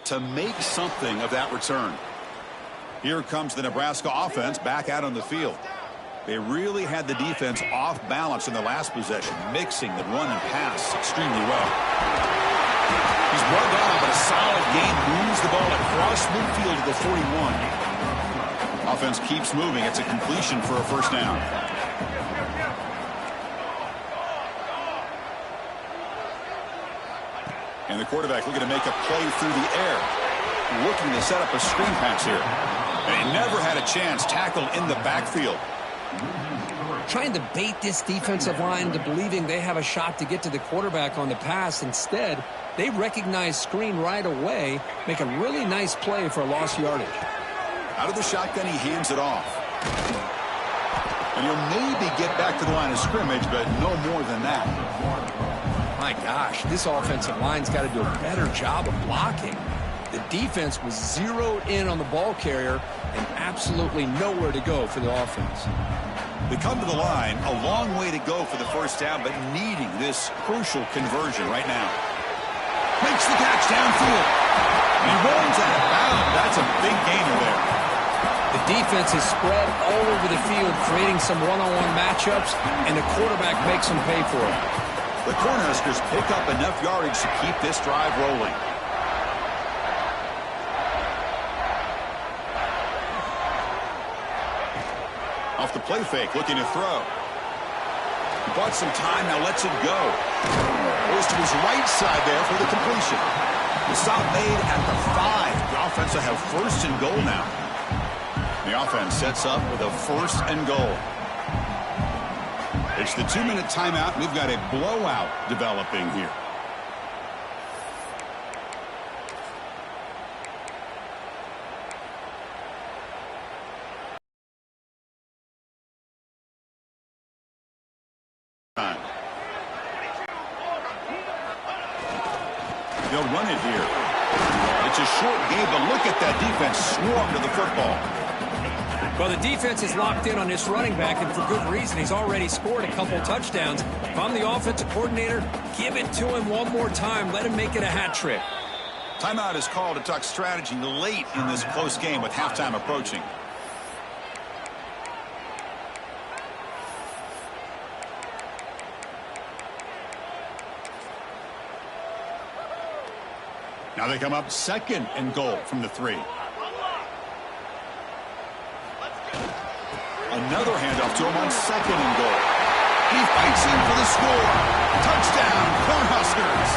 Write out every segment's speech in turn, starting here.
to make something of that return. Here comes the Nebraska offense back out on the field. They really had the defense off balance in the last possession, mixing the run and pass extremely well. He's well down, but a solid gain moves the ball across midfield to the 41. Offense keeps moving. It's a completion for a first down. And the quarterback looking to make a play through the air. Looking to set up a screen pass here. And he never had a chance. Tackled in the backfield. Trying to bait this defensive line into believing they have a shot to get to the quarterback on the pass. Instead, they recognize screen right away, make a really nice play for a lost yardage. Out of the shotgun, he hands it off. And he'll maybe get back to the line of scrimmage, but no more than that. My gosh, this offensive line's got to do a better job of blocking. The defense was zeroed in on the ball carrier and absolutely nowhere to go for the offense. They come to the line, a long way to go for the first down, but needing this crucial conversion right now. Makes the catch downfield. And he runs out of bounds. That's a big gainer there. The defense is spread all over the field, creating some one-on-one matchups, and the quarterback makes them pay for it. The Cornhuskers pick up enough yardage to keep this drive rolling. Off the play fake, looking to throw. He bought some time, now lets it go. Goes to his right side there for the completion. The stop made at the 5. The offense will have first and goal now. The offense sets up with a first and goal. It's the 2-minute timeout. We've got a blowout developing here. They'll run it here. It's a short game, but look at that defense swarm to the football. Well, the defense is locked in on this running back, and for good reason. He's already scored a couple touchdowns. If I'm the offensive coordinator, give it to him one more time. Let him make it a hat trick. Timeout is called to talk strategy late in this close game with halftime approaching. Now they come up second and goal from the 3. Another handoff to him on second and goal. He fights in for the score. Touchdown, Cornhuskers.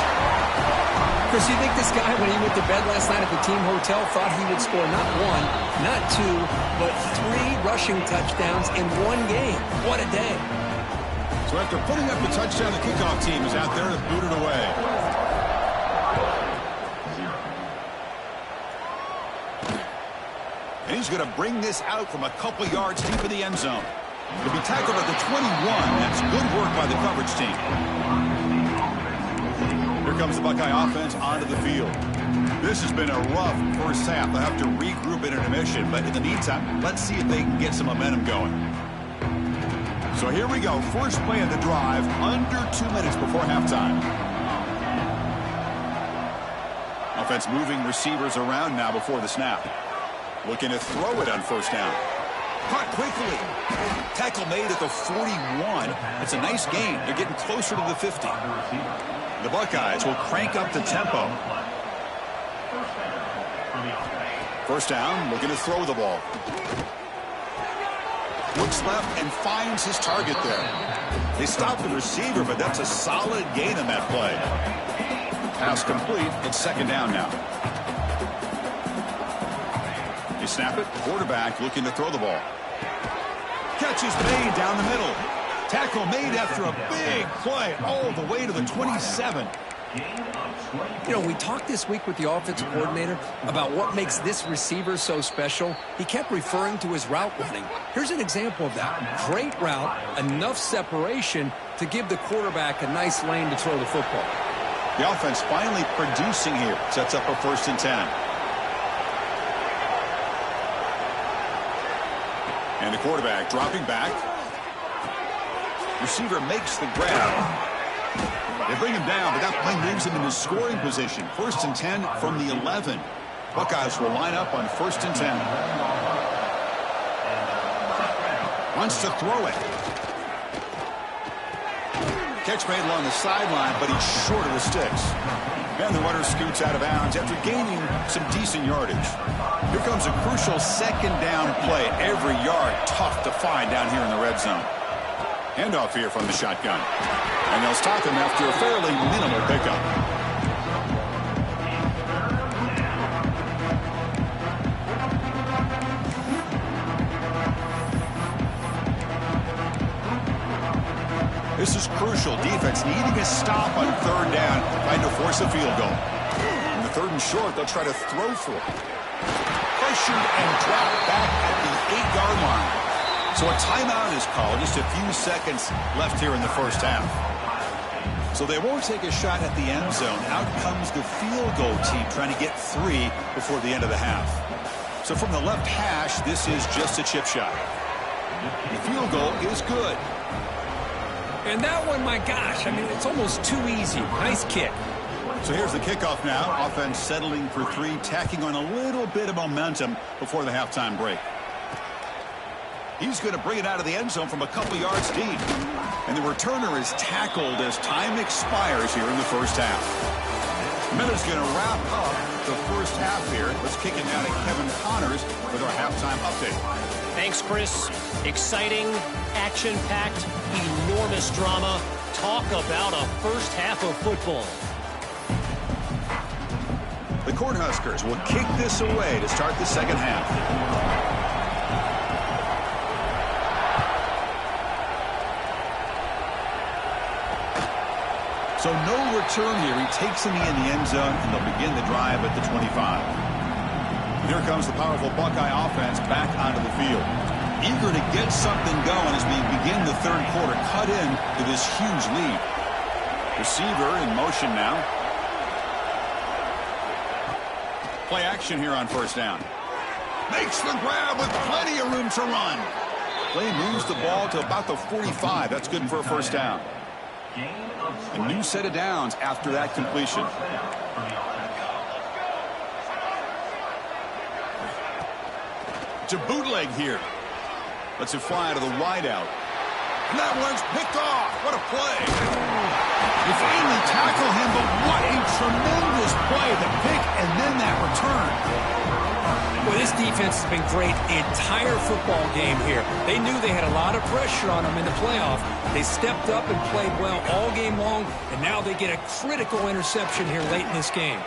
Chris, you think this guy, when he went to bed last night at the team hotel, thought he would score not 1, not 2, but 3 rushing touchdowns in one game? What a day. So after putting up the touchdown, the kickoff team is out there to boot it away. And he's going to bring this out from a couple yards deep in the end zone. He'll be tackled at the 21. That's good work by the coverage team. Here comes the Buckeye offense onto the field. This has been a rough first half. They'll have to regroup in intermission, but in the meantime, let's see if they can get some momentum going. So here we go. First play of the drive, under 2 minutes before halftime. Offense moving receivers around now before the snap. Looking to throw it on first down. Caught quickly. Tackle made at the 41. It's a nice gain. They're getting closer to the 50. The Buckeyes will crank up the tempo. First down, looking to throw the ball. Looks left and finds his target there. They stop the receiver, but that's a solid gain on that play. Pass complete. It's second down now. They snap it. Quarterback looking to throw the ball. Catch is made down the middle. Tackle made after a big play all the way to the 27. You know, we talked this week with the offensive coordinator about what makes this receiver so special. He kept referring to his route running. Here's an example of that. Great route, enough separation to give the quarterback a nice lane to throw the football. The offense finally producing here. Sets up a first and 10. And the quarterback dropping back. Receiver makes the grab. They bring him down, but that play moves him into scoring position. 1st and 10 from the 11. Buckeyes will line up on 1st and 10. Wants to throw it. Catch made along the sideline, but he's short of the sticks. And the runner scoots out of bounds after gaining some decent yardage. Here comes a crucial 2nd down play. Every yard tough to find down here in the red zone. Handoff here from the shotgun. And they'll stop him after a fairly minimal pickup. This is crucial. Defense needing a stop on 3rd down, trying to force a field goal. In the 3rd and short, they'll try to throw for it. Pressured and dropped back at the 8-yard line. So a timeout is called. Just a few seconds left here in the 1st half. So they won't take a shot at the end zone. Out comes the field goal team trying to get 3 before the end of the half. So from the left hash, this is just a chip shot. The field goal is good. And that one, my gosh, I mean, it's almost too easy. Nice kick. So here's the kickoff now. Offense settling for 3, tacking on a little bit of momentum before the halftime break. He's going to bring it out of the end zone from a couple yards deep. And the returner is tackled as time expires here in the 1st half. Miller's going to wrap up the 1st half here. Let's kick it down to Kevin Connors with our halftime update. Thanks, Chris. Exciting, action-packed, enormous drama. Talk about a 1st half of football. The Cornhuskers will kick this away to start the 2nd half. So no return here. He takes him in the end zone, and they'll begin the drive at the 25. Here comes the powerful Buckeye offense back onto the field. Eager to get something going as we begin the 3rd quarter. Cut in to this huge lead. Receiver in motion now. Play action here on 1st down. Makes the grab with plenty of room to run. Play moves the ball to about the 45. That's good for a 1st down. A new set of downs after that completion. To bootleg here. Lets it fly to the wideout. And that one's picked off. What a play. They finally tackle him, but what a tremendous play. The pick and then that return. Well, this defense has been great the entire football game here. They knew they had a lot of pressure on them in the playoff. They stepped up and played well all game long, and now they get a critical interception here late in this game.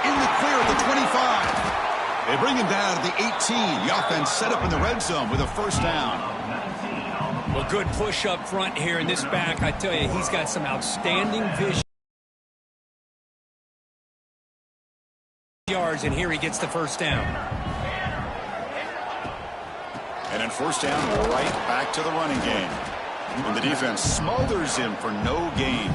In the clear at the 25. They bring him down to the 18. The offense set up in the red zone with a 1st down. Well, good push up front here in this back. I tell you, he's got some outstanding vision. Yards, and here he gets the 1st down. And then 1st down, right back to the running game. And the defense smothers him for no gain.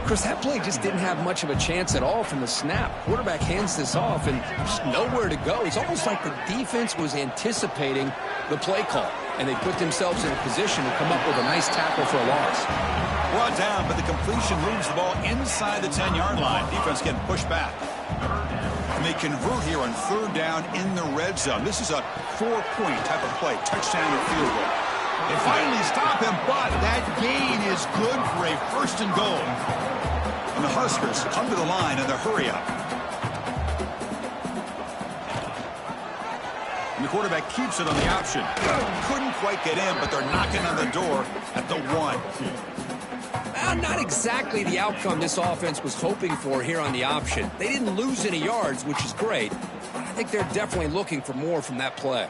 Chris, that play just didn't have much of a chance at all from the snap. Quarterback hands this off and just nowhere to go. It's almost like the defense was anticipating the play call, and they put themselves in a position to come up with a nice tackle for a loss. Brought down, but the completion moves the ball inside the 10-yard line. Defense getting pushed back. And they convert here on 3rd down in the red zone. This is a 4-point type of play, touchdown or field goal. They finally stop him, but that gain is good for a 1st and goal. And the Huskers come to the line in the hurry-up. And the quarterback keeps it on the option. Couldn't quite get in, but they're knocking on the door at the 1. Not exactly the outcome this offense was hoping for here on the option. They didn't lose any yards, which is great. But I think they're definitely looking for more from that play.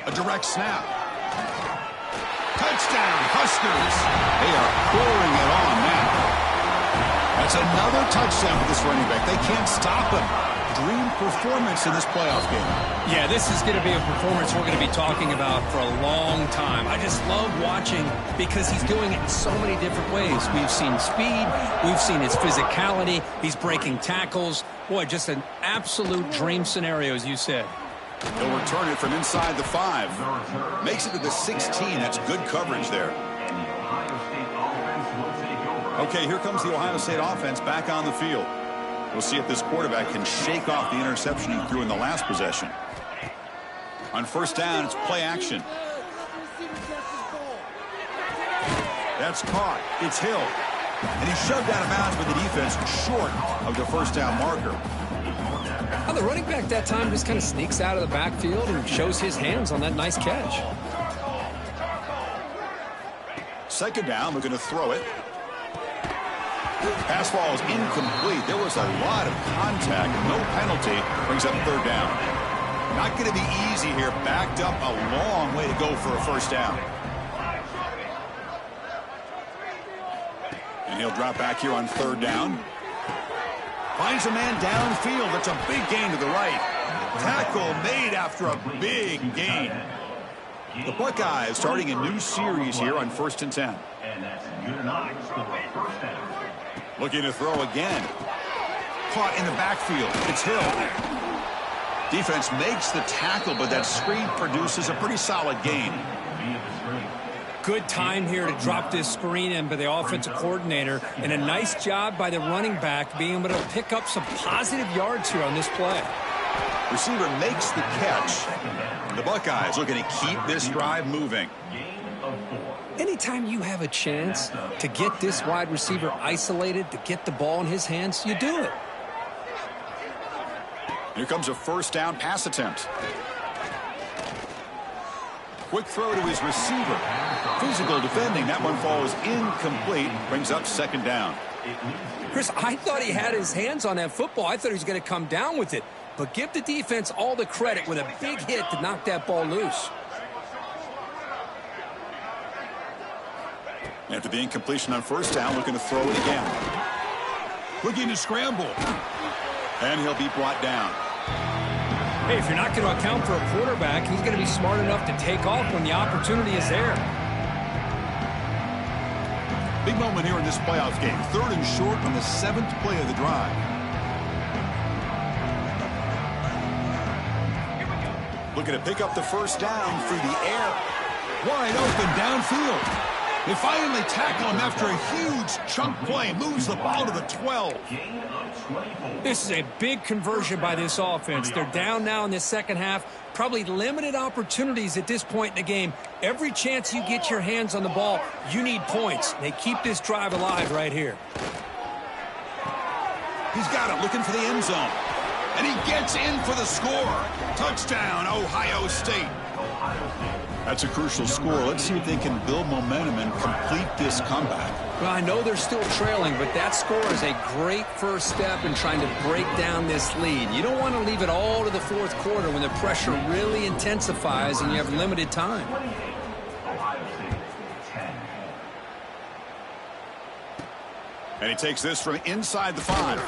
A direct snap. Touchdown, Huskers. They are pouring it on now. That's another touchdown for this running back. They can't stop him. Dream performance in this playoff game. Yeah, this is going to be a performance we're going to be talking about for a long time. I just love watching because he's doing it in so many different ways. We've seen speed. We've seen his physicality. He's breaking tackles. Boy, just an absolute dream scenario, as you said. He'll return it from inside the 5. Makes it to the 16. That's good coverage there. Okay, here comes the Ohio State offense back on the field. We'll see if this quarterback can shake off the interception he threw in the last possession. On first down, it's play action. That's caught. It's Hill. And he's shoved out of bounds with the defense short of the first down marker. Well, the running back that time just kind of sneaks out of the backfield and shows his hands on that nice catch. Second down, we're going to throw it. Pass ball is incomplete. There was a lot of contact. No penalty. Brings up third down. Not going to be easy here. Backed up a long way to go for a first down. And he'll drop back here on third down. Finds a man downfield. That's a big gain to the right. Tackle made after a big gain. The Buckeyes starting a new series here on 1st and 10. Looking to throw again. Caught in the backfield. It's Hill. Defense makes the tackle, but that screen produces a pretty solid gain. Good time here to drop this screen in by the offensive coordinator, and a nice job by the running back being able to pick up some positive yards here on this play. Receiver makes the catch. The Buckeyes looking to keep this drive moving. Anytime you have a chance to get this wide receiver isolated, to get the ball in his hands, you do it. Here comes a first down pass attempt. Quick throw to his receiver. Physical defending. That one falls incomplete. Brings up second down. Chris, I thought he had his hands on that football. I thought he was going to come down with it. But give the defense all the credit with a big hit to knock that ball loose. After the incompletion on first down, looking to throw it again. Looking to scramble. And he'll be brought down. Hey, if you're not going to account for a quarterback, he's going to be smart enough to take off when the opportunity is there. Big moment here in this playoff game. 3rd and short on the 7th play of the drive. Looking to pick up the first down through the air. Wide open downfield. They finally tackle him after a huge chunk play. Moves the ball to the 12. This is a big conversion by this offense. They're down now in the second half. Probably limited opportunities at this point in the game. Every chance you get your hands on the ball, you need points. They keep this drive alive right here. He's got it, looking for the end zone. And he gets in for the score. Touchdown, Ohio State. That's a crucial score. Let's see if they can build momentum and complete this comeback. Well, I know they're still trailing, but that score is a great first step in trying to break down this lead. You don't want to leave it all to the 4th quarter when the pressure really intensifies and you have limited time. And he takes this from inside the 5.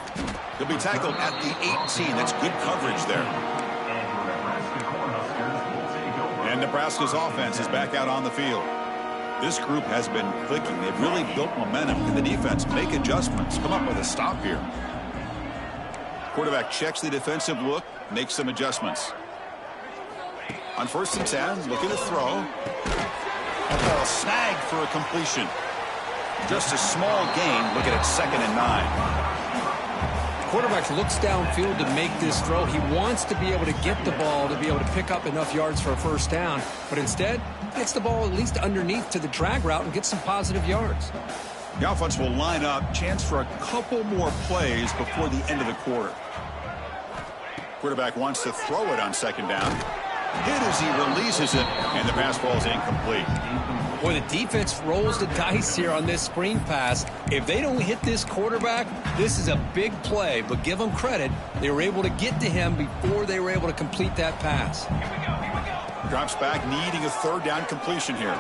He'll be tackled at the 18. That's good coverage there. And Nebraska's offense is back out on the field. This group has been clicking. They've really built momentum. Can the defense make adjustments? Come up with a stop here. Quarterback checks the defensive look, makes some adjustments. On 1st and 10, looking to throw. That ball snagged for a completion. Just a small gain. Looking at 2nd and 9. Quarterback looks downfield to make this throw. He wants to be able to get the ball to be able to pick up enough yards for a first down, but instead gets the ball at least underneath to the drag route and gets some positive yards. The offense will line up. Chance for a couple more plays before the end of the quarter. Quarterback wants to throw it on 2nd down. Hit as he releases it, and the pass ball is incomplete. Boy, the defense rolls the dice here on this screen pass. If they don't hit this quarterback, this is a big play, but give them credit. They were able to get to him before they were able to complete that pass. Drops back, needing a 3rd down completion here.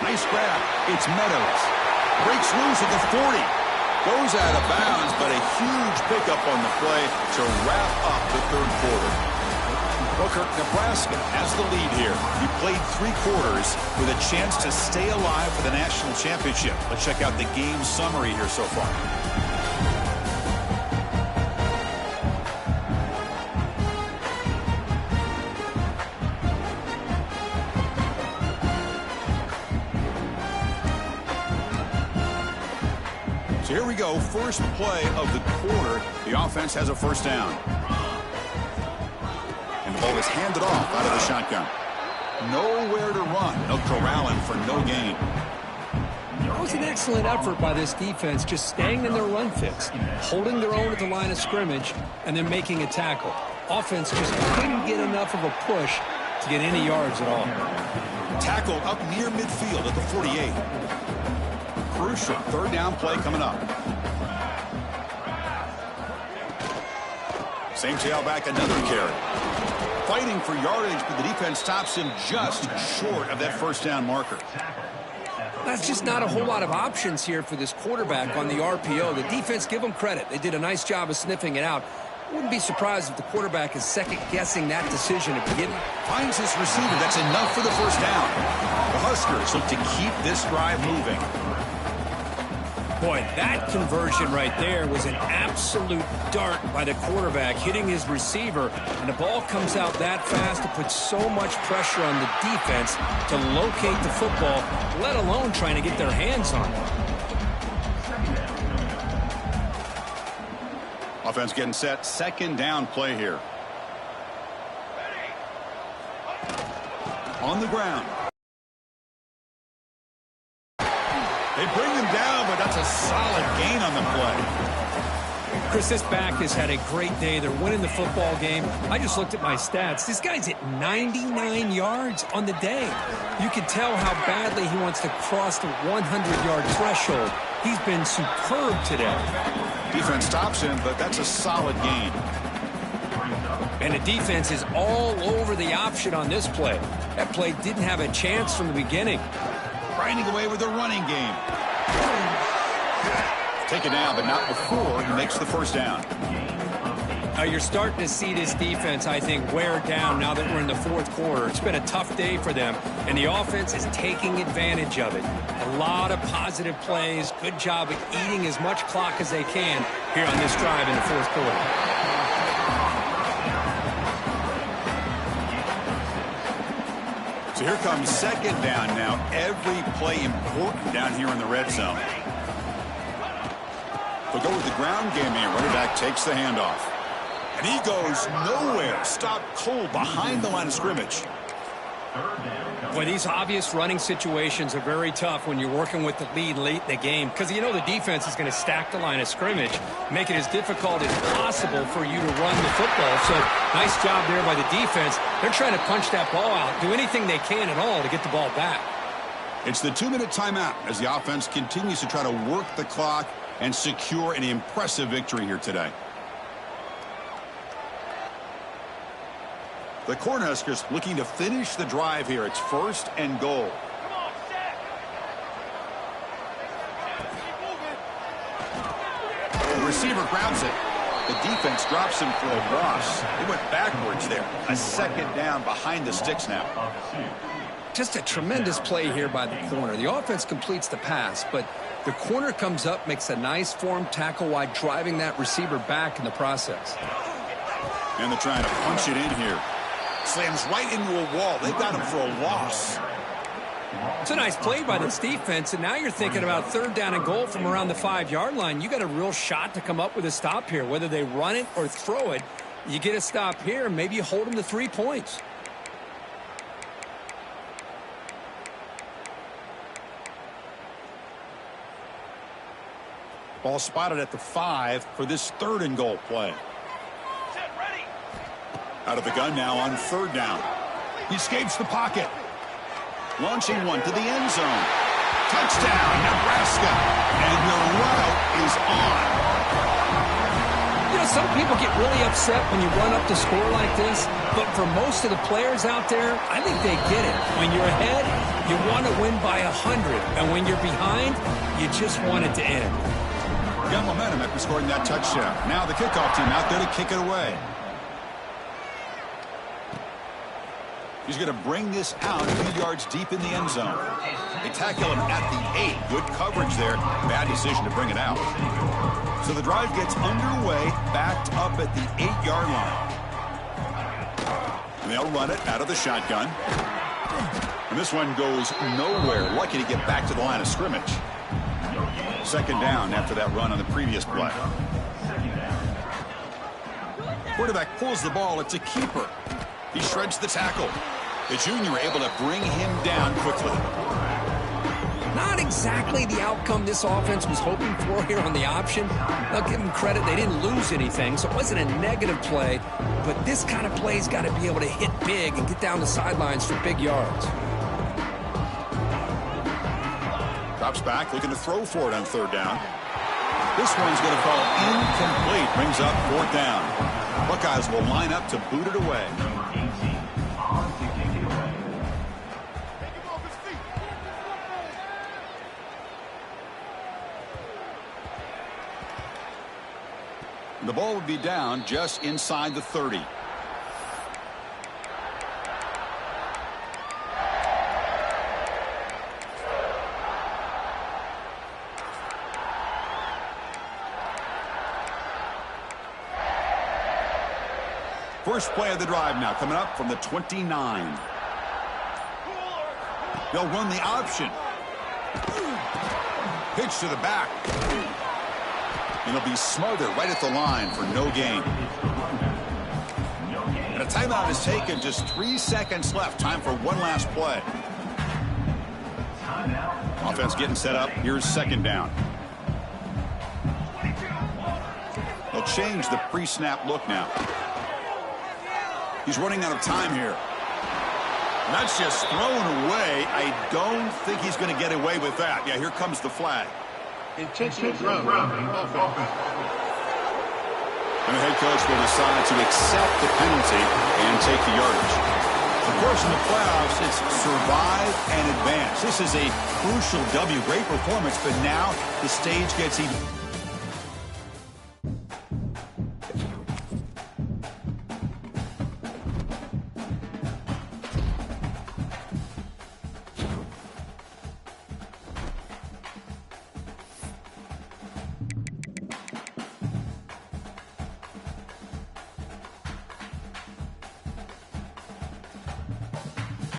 Nice grab. It's Meadows. Breaks loose at the 40. Goes out of bounds, but a huge pickup on the play to wrap up the 3rd quarter. Booker, Nebraska has the lead here. He played 3 quarters with a chance to stay alive for the national championship. Let's check out the game summary here so far. go. First play of the quarter. The offense has a first down. And the ball is handed off out of the shotgun. Nowhere to run. They'll corral him for no gain. That was an excellent effort by this defense, just staying in their run fix, holding their own at the line of scrimmage, and then making a tackle. Offense just couldn't get enough of a push to get any yards at all. Tackled up near midfield at the 48. Crucial third down play coming up. Same tailback, another carry. Fighting for yardage, but the defense stops him just short of that first down marker. That's just not a whole lot of options here for this quarterback on the RPO. The defense, give them credit. They did a nice job of sniffing it out. Wouldn't be surprised if the quarterback is second-guessing that decision at the beginning. Finds his receiver. That's enough for the first down. The Huskers look to keep this drive moving. Boy, that conversion right there was an absolute dart by the quarterback, hitting his receiver, and the ball comes out that fast to put so much pressure on the defense to locate the football, let alone trying to get their hands on it. Offense getting set. Second down play here. On the ground. They bring him down, but that's a solid gain on the play. Chris, this back has had a great day. They're winning the football game. I just looked at my stats. This guy's at 99 yards on the day. You can tell how badly he wants to cross the 100-yard threshold. He's been superb today. Defense stops him, but that's a solid gain. And the defense is all over the option on this play. That play didn't have a chance from the beginning. Grinding away with the running game. Take it down, but not before he makes the first down. Now you're starting to see this defense, I think, wear down now that we're in the fourth quarter. It's been a tough day for them, and the offense is taking advantage of it. A lot of positive plays. Good job at eating as much clock as they can here on this drive in the fourth quarter. So here comes second down now. Every play important down here in the red zone. They'll go with the ground game here. Running back takes the handoff. And he goes nowhere. Stopped cold behind the line of scrimmage. Boy, these obvious running situations are very tough when you're working with the lead late in the game, because you know the defense is going to stack the line of scrimmage, make it as difficult as possible for you to run the football. So nice job there by the defense. They're trying to punch that ball out, do anything they can at all to get the ball back. It's the 2-minute timeout as the offense continues to try to work the clock and secure an impressive victory here today. The Cornhuskers looking to finish the drive here. It's first and goal. The receiver grabs it. The defense drops him for a loss. He went backwards there. A second down behind the sticks now. Just a tremendous play here by the corner. The offense completes the pass, but the corner comes up, makes a nice form tackle while driving that receiver back in the process. And they're trying to punch it in here. Slams right into a wall. They've got him for a loss. It's a nice play by this defense, and now you're thinking about third down and goal from around the 5-yard line. You got a real shot to come up with a stop here. Whether they run it or throw it, you get a stop here, and maybe you hold them to 3 points. Ball spotted at the 5 for this third and goal play. Out of the gun now on third down. He escapes the pocket. Launching one to the end zone. Touchdown, Nebraska. And the route is on. You know, some people get really upset when you run up the score like this, but for most of the players out there, I think they get it. When you're ahead, you want to win by 100. And when you're behind, you just want it to end. Got momentum after scoring that touchdown. Now the kickoff team out there to kick it away. He's going to bring this out a few yards deep in the end zone. They tackle him at the 8. Good coverage there. Bad decision to bring it out. So the drive gets underway, backed up at the 8-yard line. And they'll run it out of the shotgun. And this one goes nowhere. Lucky to get back to the line of scrimmage. Second down after that run on the previous play. Quarterback pulls the ball. It's a keeper. He shreds the tackle. The junior able to bring him down quickly. Not exactly the outcome this offense was hoping for here on the option. I'll give them credit. They didn't lose anything, so it wasn't a negative play. But this kind of play's got to be able to hit big and get down the sidelines for big yards. Drops back, looking to throw for it on third down. This one's going to fall incomplete. Brings up fourth down. Buckeyes will line up to boot it away. The ball would be down just inside the 30. First play of the drive now coming up from the 29. They'll run the option. Pitch to the back. And he'll be smothered right at the line for no gain. And a timeout is taken. Just 3 seconds left. Time for one last play. Offense getting set up. Here's second down. They'll change the pre-snap look now. He's running out of time here. And that's just thrown away. I don't think he's going to get away with that. Yeah, here comes the flag. Intentional throw. And the head coach will decide to accept the penalty and take the yardage. Of course, in the playoffs, it's survive and advance. This is a crucial W. Great performance, but now the stage gets even.